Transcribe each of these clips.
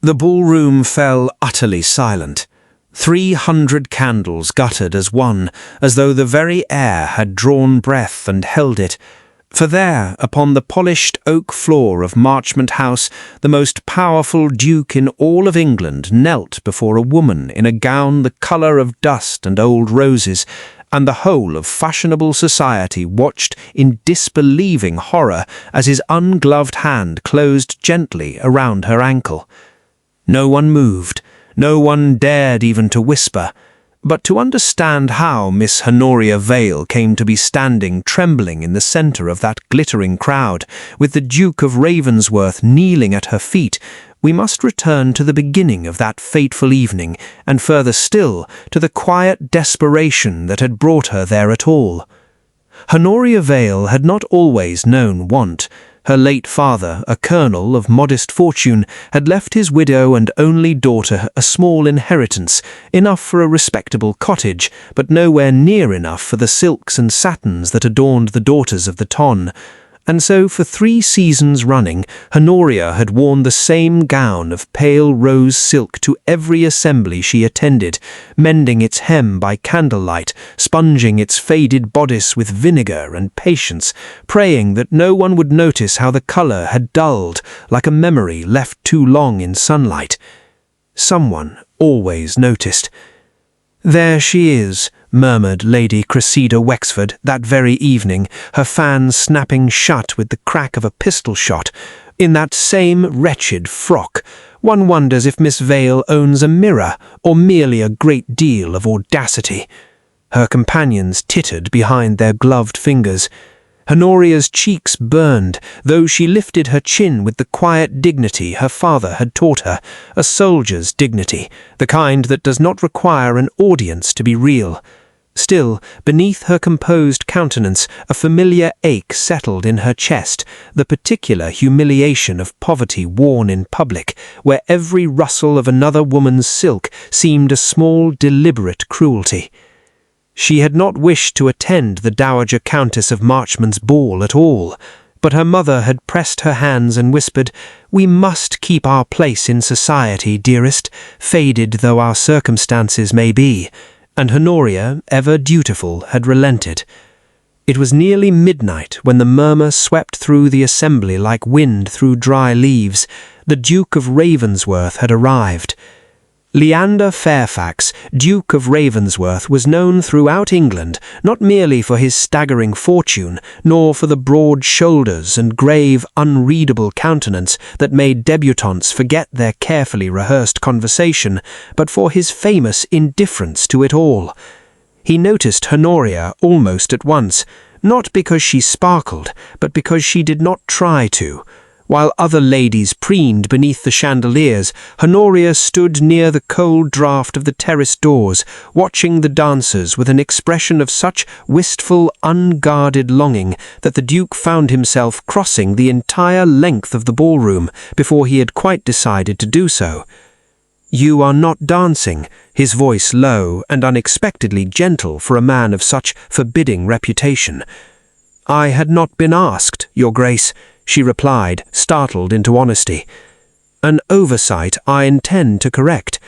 The ballroom fell utterly silent. 300 candles guttered as one, as though the very air had drawn breath and held it. For there, upon the polished oak floor of Marchmont House, the most powerful duke in all of England knelt before a woman in a gown the colour of dust and old roses, and the whole of fashionable society watched in disbelieving horror as his ungloved hand closed gently around her ankle. No one moved, no one dared even to whisper, but to understand how Miss Honoria Vale came to be standing trembling in the centre of that glittering crowd, with the Duke of Ravensworth kneeling at her feet, we must return to the beginning of that fateful evening, and further still, to the quiet desperation that had brought her there at all. Honoria Vale had not always known want. Her late father, a colonel of modest fortune, had left his widow and only daughter a small inheritance, enough for a respectable cottage, but nowhere near enough for the silks and satins that adorned the daughters of the ton. And so for 3 seasons running, Honoria had worn the same gown of pale rose silk to every assembly she attended, mending its hem by candlelight, sponging its faded bodice with vinegar and patience, praying that no one would notice how the colour had dulled, like a memory left too long in sunlight. Someone always noticed. "There she is," murmured Lady Cressida Wexford that very evening, her fan snapping shut with the crack of a pistol shot. "In that same wretched frock. One wonders if Miss Vale owns a mirror, or merely a great deal of audacity." Her companions tittered behind their gloved fingers. Honoria's cheeks burned, though she lifted her chin with the quiet dignity her father had taught her, a soldier's dignity, the kind that does not require an audience to be real. Still, beneath her composed countenance, a familiar ache settled in her chest, the particular humiliation of poverty worn in public, where every rustle of another woman's silk seemed a small, deliberate cruelty. She had not wished to attend the Dowager Countess of Marchmont's ball at all, but her mother had pressed her hands and whispered, "We must keep our place in society, dearest, faded though our circumstances may be," and Honoria, ever dutiful, had relented. It was nearly midnight when the murmur swept through the assembly like wind through dry leaves. The Duke of Ravensworth had arrived. Leander Fairfax, Duke of Ravensworth, was known throughout England not merely for his staggering fortune, nor for the broad shoulders and grave, unreadable countenance that made debutantes forget their carefully rehearsed conversation, but for his famous indifference to it all. He noticed Honoria almost at once, not because she sparkled, but because she did not try to. While other ladies preened beneath the chandeliers, Honoria stood near the cold draught of the terrace doors, watching the dancers with an expression of such wistful, unguarded longing that the Duke found himself crossing the entire length of the ballroom before he had quite decided to do so. "You are not dancing," his voice low and unexpectedly gentle for a man of such forbidding reputation. "I had not been asked, Your Grace," she replied, startled into honesty. "An oversight I intend to correct."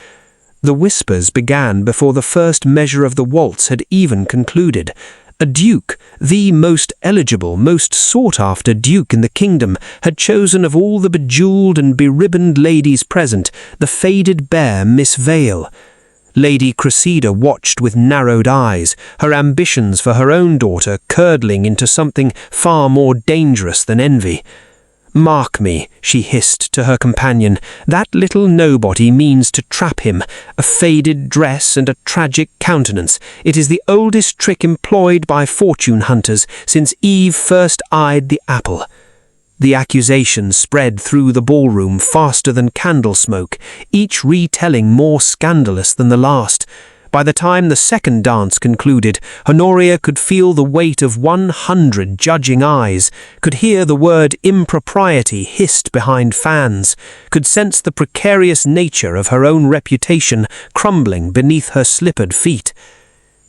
The whispers began before the first measure of the waltz had even concluded. A duke, the most eligible, most sought-after duke in the kingdom, had chosen of all the bejewelled and beribboned ladies present, the faded bare Miss Vale. Lady Cressida watched with narrowed eyes, her ambitions for her own daughter curdling into something far more dangerous than envy. "Mark me," she hissed to her companion, "that little nobody means to trap him. A faded dress and a tragic countenance. It is the oldest trick employed by fortune hunters since Eve first eyed the apple." The accusation spread through the ballroom faster than candle smoke, each retelling more scandalous than the last. By the time the second dance concluded, Honoria could feel the weight of 100 judging eyes, could hear the word impropriety hissed behind fans, could sense the precarious nature of her own reputation crumbling beneath her slippered feet.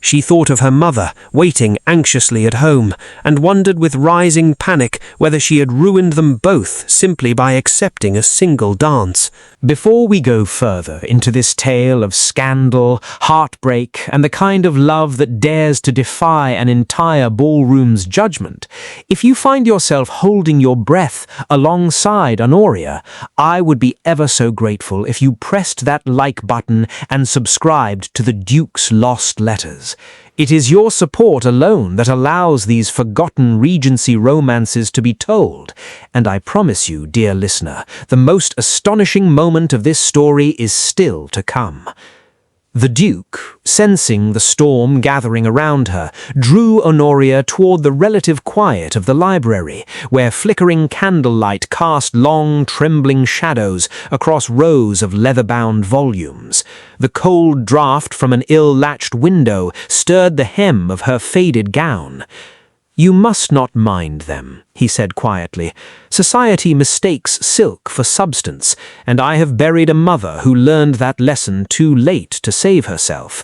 She thought of her mother, waiting anxiously at home, and wondered with rising panic whether she had ruined them both simply by accepting a single dance. Before we go further into this tale of scandal, heartbreak, and the kind of love that dares to defy an entire ballroom's judgment, if you find yourself holding your breath alongside Honoria, I would be ever so grateful if you pressed that like button and subscribed to the Duke's Lost Letters. It is your support alone that allows these forgotten Regency romances to be told, and I promise you, dear listener, the most astonishing moment of this story is still to come. The Duke, sensing the storm gathering around her, drew Honoria toward the relative quiet of the library, where flickering candlelight cast long, trembling shadows across rows of leather-bound volumes. The cold draught from an ill-latched window stirred the hem of her faded gown. "You must not mind them," he said quietly. "Society mistakes silk for substance, and I have buried a mother who learned that lesson too late to save herself."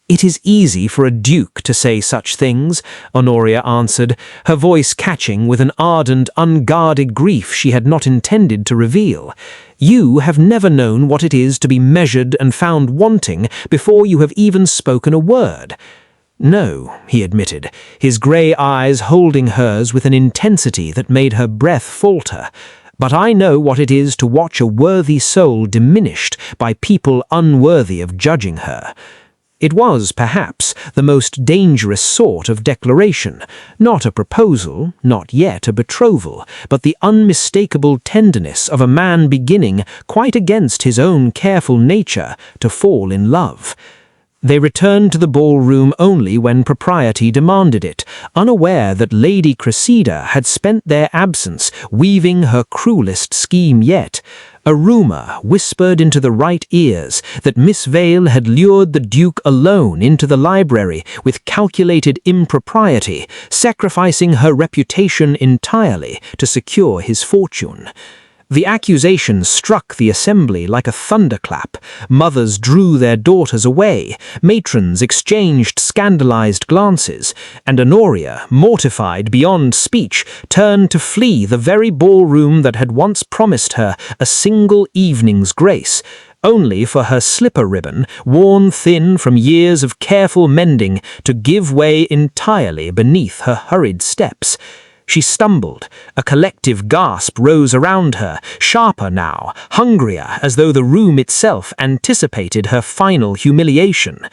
"It is easy for a duke to say such things," Honoria answered, her voice catching with an ardent, unguarded grief she had not intended to reveal. "You have never known what it is to be measured and found wanting before you have even spoken a word." "No," he admitted, his grey eyes holding hers with an intensity that made her breath falter. "But I know what it is to watch a worthy soul diminished by people unworthy of judging her." It was, perhaps, the most dangerous sort of declaration, not a proposal, not yet a betrothal, but the unmistakable tenderness of a man beginning, quite against his own careful nature, to fall in love. They returned to the ballroom only when propriety demanded it, unaware that Lady Cressida had spent their absence weaving her cruelest scheme yet. A rumour whispered into the right ears that Miss Vale had lured the Duke alone into the library with calculated impropriety, sacrificing her reputation entirely to secure his fortune. The accusation struck the assembly like a thunderclap. Mothers drew their daughters away, matrons exchanged scandalized glances, and Honoria, mortified beyond speech, turned to flee the very ballroom that had once promised her a single evening's grace, only for her slipper ribbon, worn thin from years of careful mending, to give way entirely beneath her hurried steps. She stumbled. A collective gasp rose around her, sharper now, hungrier, as though the room itself anticipated her final humiliation.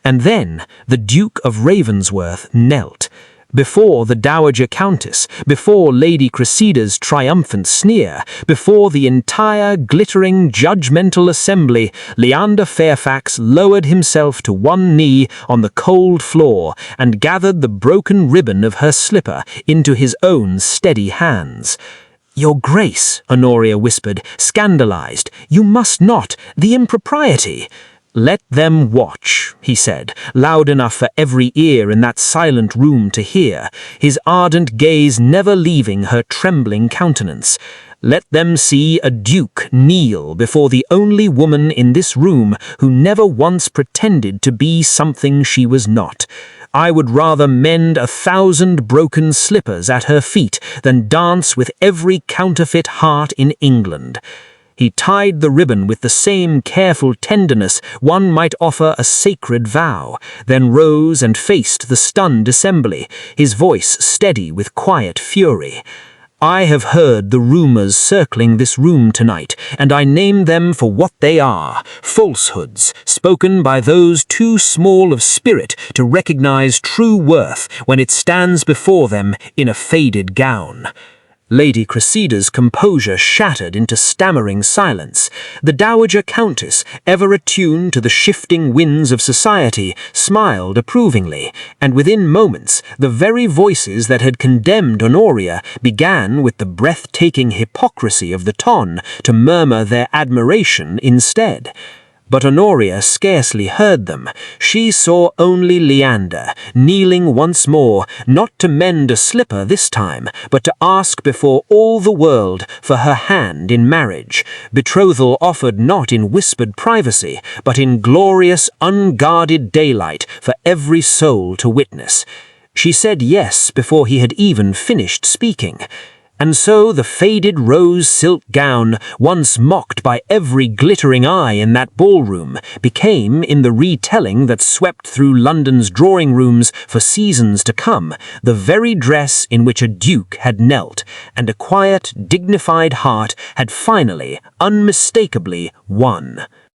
And then the Duke of Ravensworth knelt. Before the Dowager Countess, before Lady Cressida's triumphant sneer, before the entire glittering, judgmental assembly, Leander Fairfax lowered himself to one knee on the cold floor and gathered the broken ribbon of her slipper into his own steady hands. "Your Grace," Honoria whispered, scandalized, "you must not, the impropriety." "Let them watch," he said, loud enough for every ear in that silent room to hear, his ardent gaze never leaving her trembling countenance. "Let them see a duke kneel before the only woman in this room who never once pretended to be something she was not. I would rather mend 1,000 broken slippers at her feet than dance with every counterfeit heart in England." He tied the ribbon with the same careful tenderness one might offer a sacred vow, then rose and faced the stunned assembly, his voice steady with quiet fury. "I have heard the rumors circling this room tonight, and I name them for what they are, falsehoods, spoken by those too small of spirit to recognize true worth when it stands before them in a faded gown." Lady Cressida's composure shattered into stammering silence. The Dowager Countess, ever attuned to the shifting winds of society, smiled approvingly, and within moments the very voices that had condemned Honoria began, with the breathtaking hypocrisy of the ton, to murmur their admiration instead. But Honoria scarcely heard them. She saw only Leander, kneeling once more, not to mend a slipper this time, but to ask before all the world for her hand in marriage, betrothal offered not in whispered privacy, but in glorious, unguarded daylight for every soul to witness. She said yes before he had even finished speaking. And so the faded rose silk gown, once mocked by every glittering eye in that ballroom, became, in the retelling that swept through London's drawing rooms for seasons to come, the very dress in which a duke had knelt, and a quiet, dignified heart had finally, unmistakably won.